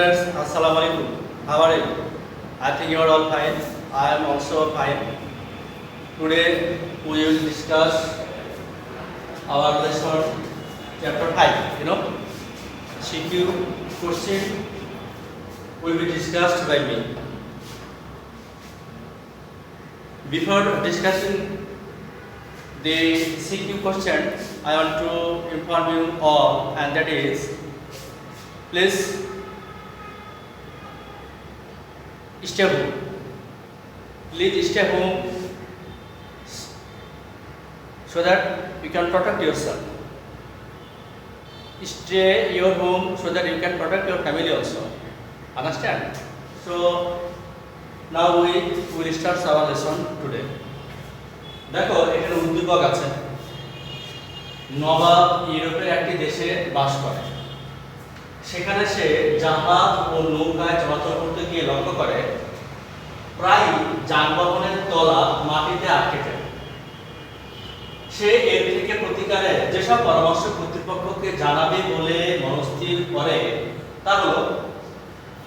Students, Assalamu alaikum. How are you? I think you are all fine. I am also fine. Today we will discuss our lesson chapter 5. CQ question will be discussed by me. Before discussing the CQ question, I want to inform you all, and that is, please stay home. Please stay home so that you can protect yourself. Stay your home so that you can protect your family also. Understand? So now we will start our lesson today. দেখো এখানে উদ্দীপক আছে। নবাব ইউরোপের একটি দেশে বাস করে। সেখানে সে জাহাজ ও নৌকায় চলাচল করতে গিয়ে লক্ষ্য করে প্রায় যানবাহনের তলা মাটিতে আটকে যায়। সে এর থেকে প্রতিকারে যেসব পরামর্শ কর্তৃপক্ষকে জানাবে বলে মনস্থির করে তা হলো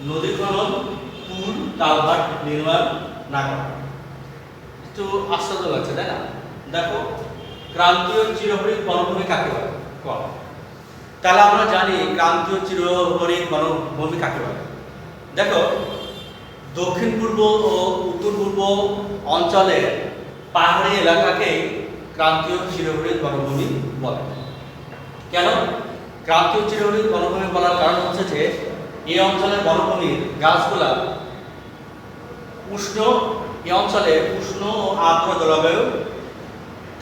নদী খনন, পুল, কালভার্ট নির্মাণ না করা। একটু আশ্চর্য লাগছে, তাই না? দেখো, ক্রান্তীয় চিরহরিৎ বনভূমি কাকে বলে? তাহলে আমরা জানি ক্রান্তীয় চিরহরিৎ বনভূমি কাকে বলে। দেখো, দক্ষিণ পূর্ব ও উত্তর পূর্ব অঞ্চলের পাহাড়ি এলাকাকে ক্রান্তীয় চিরহরিৎ বনভূমি বলে। কেন ক্রান্তীয় চিরহরিৎ বনভূমি বলার কারণ হচ্ছে যে এই অঞ্চলের বনভূমির গাছগুলা এই অঞ্চলে উষ্ণ ও আর্দ্র জলবায়ু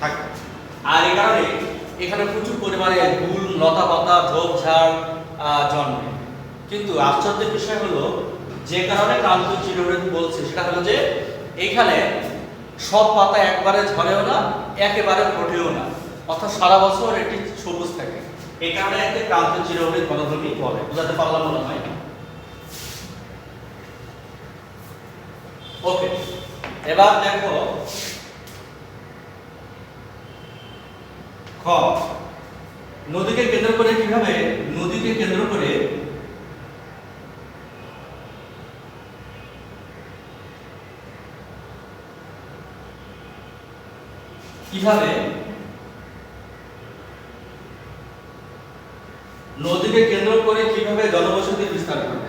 থাকে, আর এই কারণে এখানে প্রচুর পরিমাণে ফুল, লতা পাতা, ঝোপঝাড় জন্মে। কিন্তু আশ্চর্যের বিষয় হলো, যে কারণে ক্রান্তীয় চিরহরিৎ বলছে সেটা হলো যে এইখানে সব পাতা একবারে ঝরেও না, একেবারে ফোটেও না, অর্থাৎ সারা বছর এটি সবুজ থাকে। এই কারণে একে ক্রান্তীয় চিরহরিৎ বনভূমি বলে। বুঝাতে পারলাম মনে হয়? ওকে, এবার দেখো খ, নদীকে কেন্দ্র করে কিভাবে জনবসতির বিস্তার ঘটে।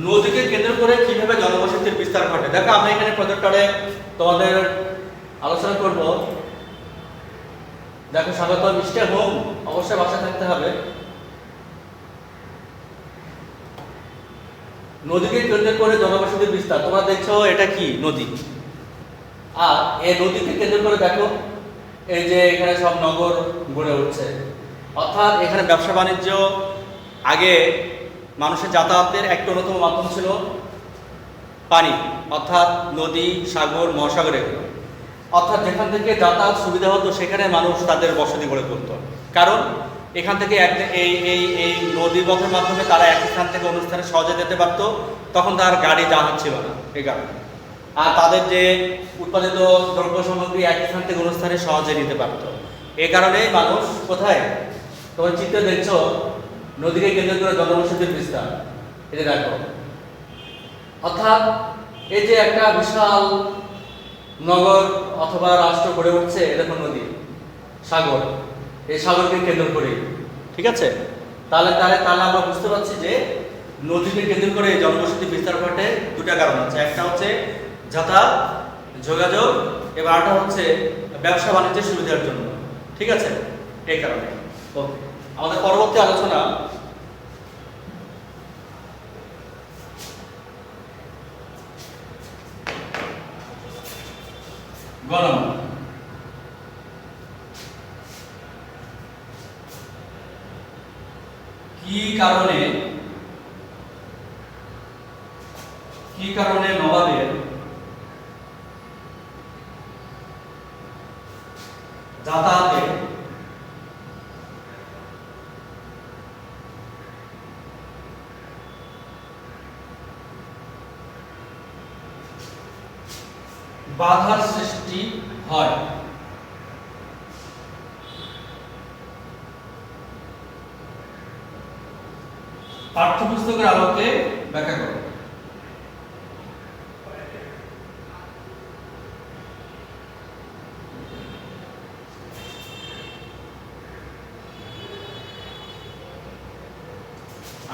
নদীকে কেন্দ্র করে কিভাবে জনবসতির বিস্তার ঘটে। দেখো, আমরা এখানে প্রজেক্টরে তোমাদের আলোচনা করব। দেখো, স্বাগত, স্টে হোম, অবশ্যই বাসায় থাকতে হবে। নদীকে কেন্দ্র করে জনবসতির বিস্তার, তোমরা দেখছো এটা কি নদী, আর এই নদীকে কেন্দ্র করে দেখো এই যে এখানে সব নগর গড়ে উঠছে। অর্থাৎ এখানে ব্যবসা বাণিজ্য, আগে মানুষের যাতায়াতের একটা অন্যতম মাধ্যম ছিল পানি, অর্থাৎ নদী, সাগর, মহাসাগর এগুলো। অর্থাৎ যেখান থেকে যাতায়াত সুবিধা হতো সেখানে মানুষ তাদের বসতি গড়ে তুলত। কারণ এখান থেকে এই নদী পথের মাধ্যমে তারা এক স্থান থেকে অন্য স্থানে সহজে যেতে পারত। তখন তার গাড়ি জাহাজ ছিল না, এই কারণে। আর তাদের যে উৎপাদিত দ্রব্য সামগ্রী এক স্থান থেকে অন্য স্থানে সহজে নিতে পারত। এই কারণেই মানুষ কোথায়, তোমার চিত্রে দেখছো নদীকে কেন্দ্র করে জনবসতির বিস্তার। এটা দেখো, অর্থাৎ এই যে একটা বিশাল নগর অথবা রাষ্ট্র গড়ে উঠছে, দেখো নদী, সাগর, এই সাগরকে কেন্দ্র করে। ঠিক আছে, তাহলে আমরা বুঝতে পারছি যে নদীকে কেন্দ্র করে জনবসতি বিস্তার ঘটে দুটা কারণ আছে। একটা হচ্ছে যাতায়াত, যোগাযোগ, এবং আরেকটা হচ্ছে ব্যবসা বাণিজ্যের সুবিধার জন্য। ঠিক আছে, এই কারণে। ওকে, আমাদের পরবর্তী আলোচনা গণনা। কি কারণে নবাবের যাতায়াতে বাধার সৃষ্টি হয়। পাঠ্যপুস্তকের আলোকে ব্যাখ্যা করো।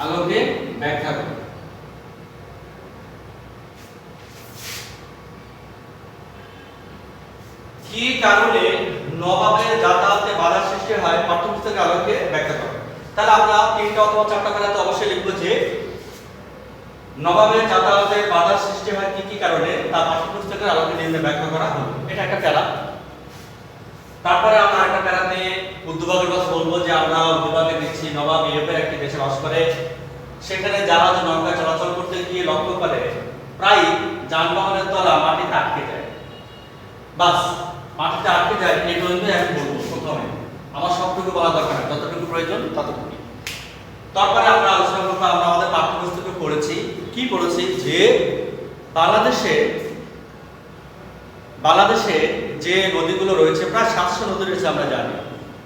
আলোকে ব্যাখ্যা করো। কি কারণে নবাবের যাতায়াতে বাধার সৃষ্টি হয় পাঠ্যপুস্তকের আলোকে ব্যাখ্যা করো। তাহলে আমরা 3টা অথবা 4টা প্যারাতে অবশ্যই লিখব যে নবাবের যাতায়াতে বাধার সৃষ্টি হয় কি কি কারণে তা পাঠ্যপুস্তকের আলোকে নিয়ে ব্যাখ্যা করা হলো। এটা একটা প্যারা। তারপরে আমরা একটা প্যারাতে উদ্যোগের কথা বলবো যে আমরা উদ্যোগে দেখছি নবাব ইউরোপের একটি দেশে বাস করে, সেখানে জাহাজ নৌকা চলাচল করতে গিয়ে লক্ষ্য করে প্রায় যানবাহনের তলা মাটিতে আটকে যায়। বাস মাটিতে আটকে যায় এই পর্যন্ত আমি বলবো প্রথমে, আমার সবটুকু বলা দরকার না, যতটুকু প্রয়োজন ততটুকু। তারপরে আমরা আলোচনা করবো, আমরা আমাদের পাঠ্যপুস্তকে পড়েছি কি পড়েছি যে বাংলাদেশে যে নদীগুলো রয়েছে প্রায় 700 নদী রয়েছে আমরা জানি।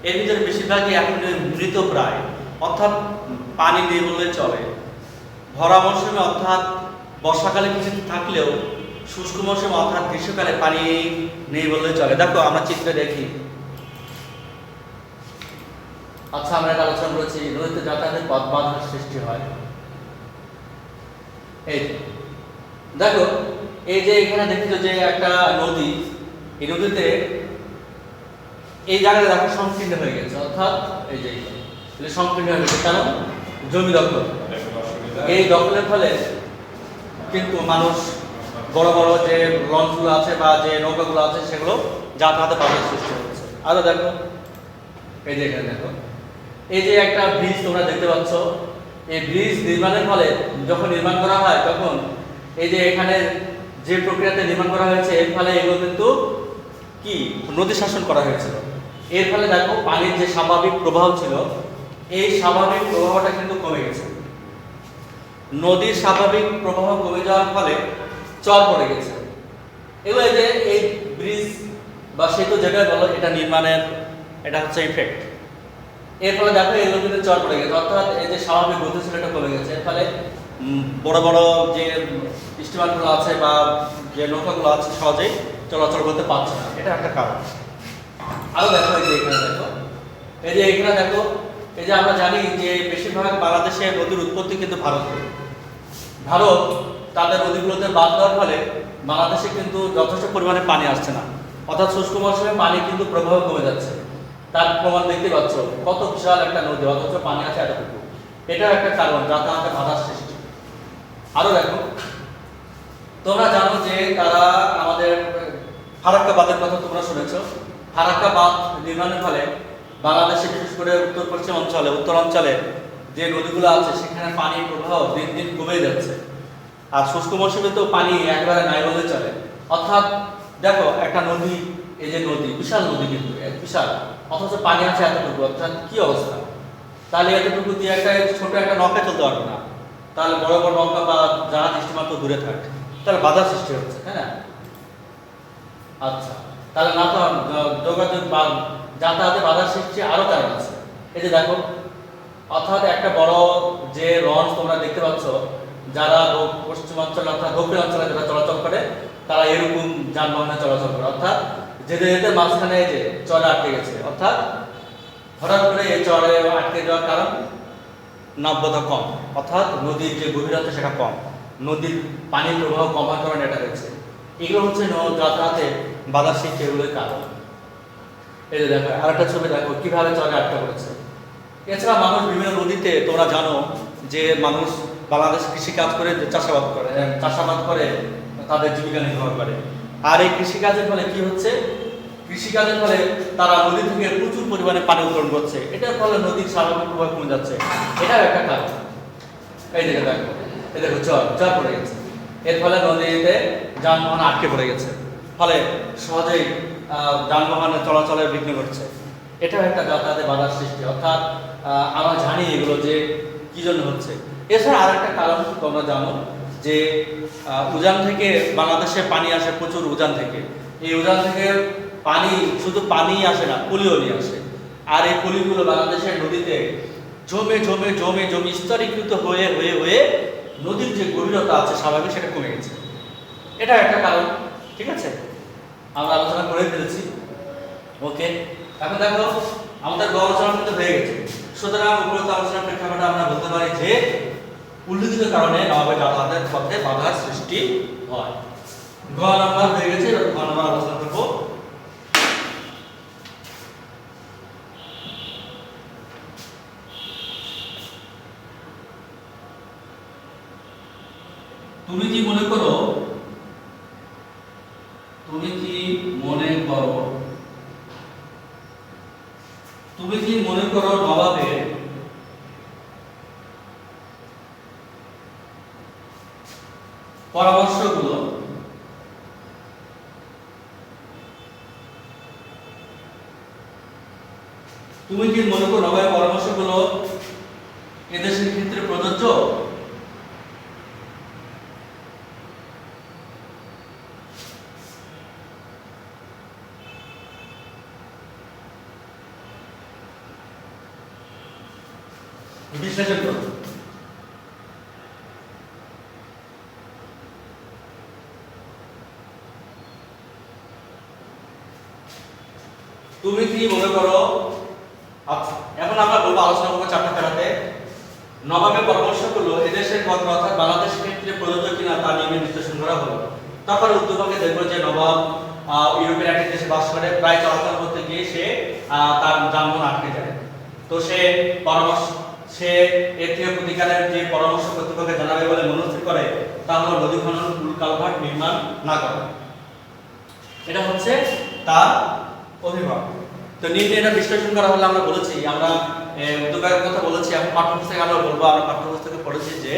এর ভিতরে বেশিরভাগই এখন মৃত প্রায়, অর্থাৎ পানি নেই বললে চলে। ভরা মৌসুমে অর্থাৎ বর্ষাকালে কিছু থাকলেও শুষ্ক মৌসুমে অর্থাৎ গ্রীষ্মকালে পানি নেই বললে চলে। দেখো আমরা চিত্রে দেখি। আচ্ছা, আমরা এটা আলোচনা করেছি নদীতে যাতায়াতের পথ বাধার সৃষ্টি হয়। এই দেখো, এই যে এখানে দেখছো যে একটা নদী, এই নদীতে এই জায়গায় দেখো সংকীর্ণ হয়ে গেছে, অর্থাৎ এই যে সংকীর্ণ হয়ে গেছে কারণ জমি দখল। এই দখলের ফলে কিন্তু মানুষ বড় বড় যে লঞ্চগুলো আছে বা যে নৌকাগুলো আছে সেগুলো যাতায়াতে বাধার সৃষ্টি হচ্ছে। আরো দেখো, এই যে এখানে দেখো এই যে একটা ব্রিজ তোমরা দেখতে পাচ্ছ। এই ব্রিজ নির্মাণের ফলে যখন নির্মাণ করা হয় তখন এই যে এখানে যে প্রক্রিয়াতে নির্মাণ করা হয়েছে এর ফলে এগুলো কিন্তু কি নদী শাসন করা হয়েছিল। এর ফলে দেখো পানির যে স্বাভাবিক প্রবাহ ছিল এই স্বাভাবিক প্রবাহটা কিন্তু কমে গেছে। নদীর স্বাভাবিক প্রবাহ কমে যাওয়ার ফলে চর পড়ে গেছে। এগুলো যে এই ব্রিজ বা সেতু যেটাই বলো এটা নির্মাণের এটা হচ্ছে ইফেক্ট। এর ফলে দেখো এগুলো কিন্তু চর পড়ে গেছে, অর্থাৎ এই যে স্বাভাবিক গতি ছিল এটা কমে গেছে। এর ফলে বড় বড় যে স্টিমারগুলো আছে বা যে নৌকাগুলো আছে সহজেই চলাচল করতে পারছে না, এটা একটা কারণ। আরো দেখো এই যে এখানে দেখো, এই যে এখানে দেখো, এই যে আমরা জানি যে বেশিরভাগ বাংলাদেশের নদীর উৎপত্তি কিন্তু ভারত তাদের নদীগুলোতে বাঁধ দেওয়ার ফলে বাংলাদেশে কিন্তু যথেষ্ট পরিমাণে পানি আসছে না, অর্থাৎ শুষ্ক মৌসুমে পানি কিন্তু প্রবাহ কমে যাচ্ছে। তার প্রমাণ দেখতে পাচ্ছ কত বিশাল একটা নদী অথচ পানি আছে এতটুকু। এটা একটা কারণ যাতায়াতে বাধার সৃষ্টি। আরো দেখো, তোমরা জানো যে তারা আমাদের ফারাক্কা বাঁধের কথা তোমরা শুনেছো। ফারাক্কা বাঁধ নির্মাণের ফলে বাংলাদেশে বিশেষ করে উত্তর পশ্চিম অঞ্চলে উত্তরাঞ্চলে যে নদীগুলো আছে সেখানে পানির প্রবাহ দিন দিন কমে যাচ্ছে। আর শুষ্ক মৌসুমে তো পানি একবারে নাই বললে চলে। অর্থাৎ দেখো একটা নদী, এই যে নদী বিশাল নদী কিন্তু বিশাল, অথচ পানি আছে এতটুকু, অর্থাৎ কি অবস্থা। তাহলে এতটুকু দিয়ে একটা ছোট একটা নৌকা চলতে পারবে না, তাহলে বড় বড় নৌকা বা জাহাজ স্টিমার তো দূরে থাকে, তাহলে বাধার সৃষ্টি হচ্ছে, তাই না? আচ্ছা, তাহলে না তো যোগাযোগ বা যাতায়াতে বাধার সৃষ্টি আরো কারণ আছে। এই যে দেখো, অর্থাৎ একটা বড় যে লঞ্চ তোমরা দেখতে পাচ্ছ, যারা পশ্চিমাঞ্চল অর্থাৎ দক্ষিণ অঞ্চলে যারা চলাচল করে তারা এরকম যানবাহনে চলাচল করে, অর্থাৎ যেতে যেতে মাঝখানে যে চরে আটকে গেছে, অর্থাৎ হঠাৎ করে এই চরে আটকে যাওয়ার কারণ নাব্যতা কম, অর্থাৎ নদীর যে গভীরতা সেটা কম, নদীর পানির প্রবাহ কমার কারণে এটা হচ্ছে। এগুলো হচ্ছে যাতায়াতে বাধার সৃষ্টি, এগুলোর কারণ। এই যে দেখো আরেকটা ছবি দেখো কিভাবে চরে আটকা পড়েছে। এছাড়া মানুষ বিভিন্ন নদীতে তোমরা জানো যে মানুষ বাংলাদেশ কৃষিকাজ করে চাষাবাদ করে তাদের জীবিকা নির্বাহ করে। আর এই কৃষিকাজের ফলে কি হচ্ছে, কৃষিকাজের ফলে তারা নদী থেকে প্রচুর পরিমাণে পানি উত্তোলন করছে, এটার ফলে নদীর স্বাভাবিক প্রবাহ কমে যাচ্ছে, এটাও একটা কারণ। এই দেখো দেখো এই দেখো চর পড়ে গেছে, এর ফলে নদীতে যানবাহন আটকে পড়ে গেছে, ফলে সহজেই যানবাহনের চলাচলের বিঘ্ন ঘটছে। এটাও একটা যাতায়াতে বাধার সৃষ্টি, অর্থাৎ আমরা জানি এগুলো যে কি জন্য হচ্ছে। এছাড়া আর একটা কারণ তোমরা জানো যে উজান থেকে বাংলাদেশে পানি আসে প্রচুর উজান থেকে। এই উজান থেকে পানি শুধু পানি আসে না, পলিও নিয়ে আসে। আর এই পলিগুলো বাংলাদেশের নদীতে জমে জমে জমে জমে স্তরীকৃত হয়ে হয়ে হয়ে নদীর যে গভীরতা আছে স্বাভাবিক সেটা কমে গেছে। এটা একটা কারণ, ঠিক আছে, আমরা আলোচনা করে ফেলেছি। ওকে, এখন দেখো আমাদের গ আলোচনা কিন্তু হয়ে গেছে। সুতরাং উপরোক্ত আলোচনার প্রেক্ষাপটে আমরা বলতে পারি যে উল্লেখিত কারণে নবাবে যাতায়াতের পথে বাধার সৃষ্টি হয়। গ নাম্বার হয়ে গেছে, গ নাম্বার আলোচনা করব। তুমি কি মনে করো নবাবের পরামর্শগুলো এদেশের ক্ষেত্রে প্রযোজ্য? বিশ্লেষণ করো। তুমি কি মনে করো? আচ্ছা, এখন আমরা বলবো, আলোচনা করবো চারটা ফেরাতে। নবাবের পরামর্শগুলো এদেশের ক্ষেত্রে অর্থাৎ বাংলাদেশের ক্ষেত্রে প্রযোজ্য কিনা তা নিয়ে বিশ্লেষণ করা হলো। তখন উদ্যোগকে দেখবো যে নবাব ইউরোপের একটি দেশে বাস করে, প্রায় চলাচল করতে গিয়ে সে তার যানবাহন আটকে যায়। তো সে এর থেকে প্রতিকারের যে পরামর্শ কর্তৃপক্ষকে জানাবে বলে মনস্থির করে, তা হলো নদী খনন, পুল কালভার্ট নির্মাণ না করা। এটা হচ্ছে তার অভিমত। তো নিম্নে এটা বিশ্লেষণ করা হলে আমরা বলেছি, আমরা উদ্যোগের কথা বলেছি, এখন পাঠ্যপুস্তকে আমরা বলবো। আমরা পাঠ্যপুস্তকে পড়েছি যে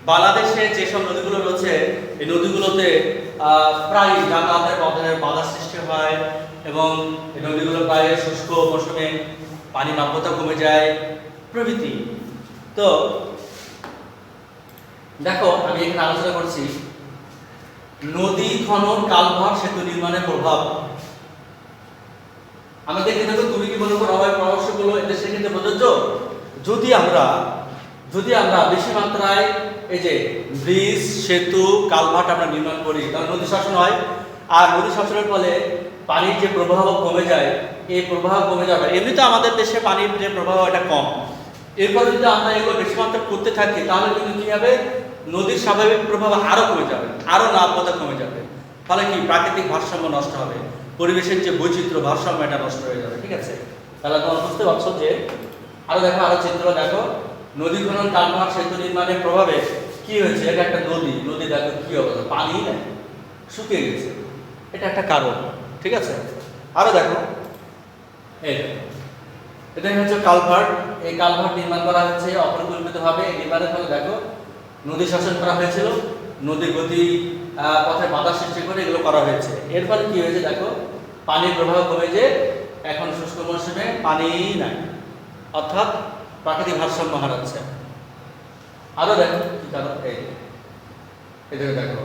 বাংলাদেশে যেসব নদীগুলো রয়েছে এই নদীগুলোতে প্রায় যাতায়াতের বাধা সৃষ্টি হয় এবং এই নদীগুলো প্রায় শুষ্ক মৌসুমে পানি নাব্যতা কমে যায় প্রভৃতি। তো দেখো আমি এখানে আলোচনা করছি নদী খনন, কালভার্ট, সেতু নির্মাণের প্রভাব। আমাদের দেখো, তুমি কি মনে করো নবাবের পরামর্শগুলো এদেশের ক্ষেত্রে প্রযোজ্য? যদি আমরা বেশি মাত্রায় এই যে ব্রিজ, সেতু, কালভার্ট আমরা নির্মাণ করি, কারণ নদী শাসন হয়, আর নদী শাসনের ফলে পানির যে প্রবাহ কমে যায়, এই প্রবাহ কমে যাবে। এমনিতে আমাদের দেশে পানির যে প্রবাহ এটা কম, এরপর যদি আমরা এগুলো বেশি মাত্রায় করতে থাকি তাহলে কিন্তু কি হবে, নদীর স্বাভাবিক প্রভাব আরো কমে যাবে, আরো নাব্যতা কমে যাবে। ফলে কি প্রাকৃতিক ভারসাম্য নষ্ট হবে, পরিবেশের যে বৈচিত্র্য ভারসাম্য এটা নষ্ট হয়ে যাবে। ঠিক আছে, তাহলে তোমরা বুঝতে পারছো যে আরো দেখো, আরো চিত্র দেখো, নদী খনন, কালভার্ট, সেতু নির্মাণের প্রভাবে কি হয়েছে, এটা একটা নদী দেখো কি অবস্থা, পানি শুকিয়ে গেছে, এটা একটা কারণ। ঠিক আছে, আরো দেখো, এটা হচ্ছে কালভার্ট। এই কালভার্ট নির্মাণ করা হয়েছে অপরিকল্পিতভাবে। এই নির্মাণের ফলে দেখো নদী শাসন করা হয়েছিল, নদীর গতি পথে বাধা সৃষ্টি করে এগুলো করা হয়েছে। এর ফলে কি হয়েছে দেখো, পানির প্রবাহ কমে যে এখন শুষ্ক মৌসুমে পানি নাই, অর্থাৎ প্রাকৃতিক ভারসাম্য হারাচ্ছে। আরো দেখো কি কারণ, এদিকে দেখো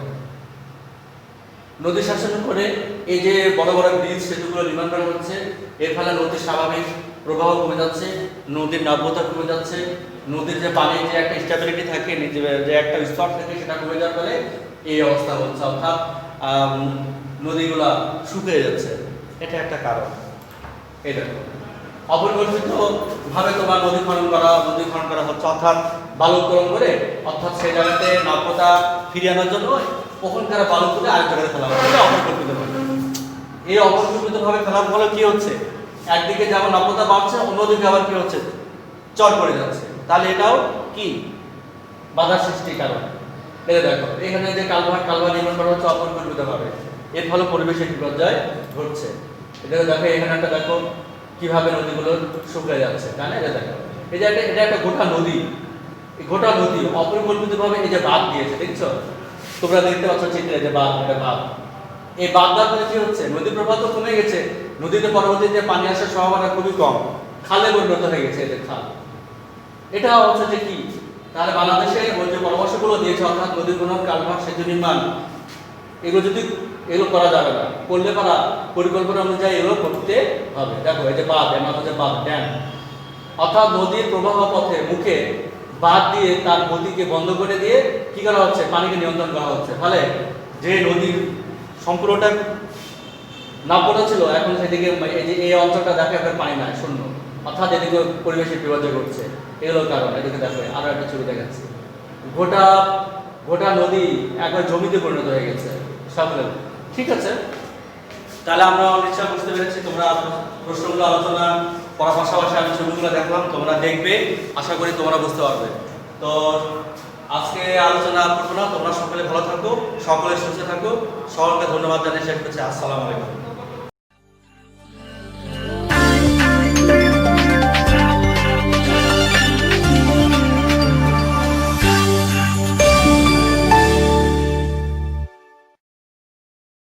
নদী শাসন করে এই যে বড় বড় ব্রিজ, সেতুগুলো নির্মাণ করা হচ্ছে, এর ফলে নদীর স্বাভাবিক প্রবাহ কমে যাচ্ছে, নদীর নাব্যতা কমে যাচ্ছে, নদীর যে পানির যে একটা স্টেবিলিটি থাকে, যে একটা স্তর থাকে সেটা কমে যাওয়ার ফলে এই অবস্থা হচ্ছে, অর্থাৎ নদীগুলা শুকিয়ে যাচ্ছে। এটা একটা কারণ। এই দেখো অপরিকল্পিত ভাবে তোমার নদী খনন করা হচ্ছে, অর্থাৎ বালু উত্তোলন করে, অর্থাৎ সেই জায়গাতে নাব্যতা ফিরিয়ে আনার জন্য ওখানকার বালু তুলে আরেক জায়গায় ফেলা হচ্ছে, এটা অপরিকল্পিত ভাবে। এই অপরিকল্পিত ভাবে ফেলার ফলে কি হচ্ছে, একদিকে যেমন নাব্যতা বাড়ছে, অন্যদিকে আবার কি হচ্ছে, চর পড়ে যাচ্ছে। তাহলে এটাও কি বাধার সৃষ্টির কারণ। এটা দেখো এখানে যে কালভার্ট নির্মাণ করা হচ্ছে অপরিকল্পিত ভাবে, এর ফলে পরিবেশের বিপর্যয় ঘটছে। এটা দেখো এখানে একটা দেখো কিভাবে নদীগুলো শুকিয়ে যাচ্ছে, তাই না? এটা দেখো এটা একটা গোটা নদী, এই গোটা নদী অপরিকল্পিতভাবে এই যে বাঁধ দিয়েছে, দেখছো তোমরা দেখতে পাচ্ছ চিত্রে যে বাঁধ, এটা বাঁধ। এই বাঁধ দেওয়ার ফলে কি হচ্ছে, নদীর প্রবাহ তো কমে গেছে, নদীতে পরবর্তীতে পানি আসার সম্ভাবনা খুবই কম, খালে পরিণত হয়ে গেছে এদের খাল। এটা হচ্ছে যে কি তাহলে বাংলাদেশে ওই যে পরামর্শগুলো দিয়েছে অর্থাৎ নদী খনন, কালভার্ট, সেতু নির্মাণ, এগুলো করা যাবে না, করলে পারা পরিকল্পনা অনুযায়ী এগুলো করতে হবে। দেখো এই যে বাঁধ, এর নাম হচ্ছে বাঁধ, ড্যাম, অর্থাৎ নদীর প্রবাহ পথে মুখে বাঁধ দিয়ে তার গতিকে বন্ধ করে দিয়ে কি করা হচ্ছে, পানিকে নিয়ন্ত্রণ করা হচ্ছে। ফলে যে নদীর সম্পূর্ণটা নাব্যতা ছিল এখন সেদিকে এই যে এই অঞ্চলটা দেখো এখন পানি নাই, শূন্য, অর্থাৎ এদিকে পরিবেশের বিপর্যয় ঘটছে। এগুলোর কারণ এদিকে দেখো আরো একটা ছবি দেখাচ্ছি, গোটা গোটা নদী একবার জমিতে পরিণত হয়ে গেছে সকলে। ঠিক আছে, তাহলে আমরা নিশ্চয় বুঝতে পেরেছি। তোমরা প্রশ্নগুলো আলোচনা করার পাশাপাশি আমি ছবিগুলো দেখলাম, তোমরা দেখবে, আশা করি তোমরা বুঝতে পারবে। তো আজকে আলোচনা করবো না, তোমরা সকলে ভালো থাকো, সকলে সুস্থ থাকো, সকলকে ধন্যবাদ জানিয়ে শেষ করছি। আসসালামু আলাইকুম।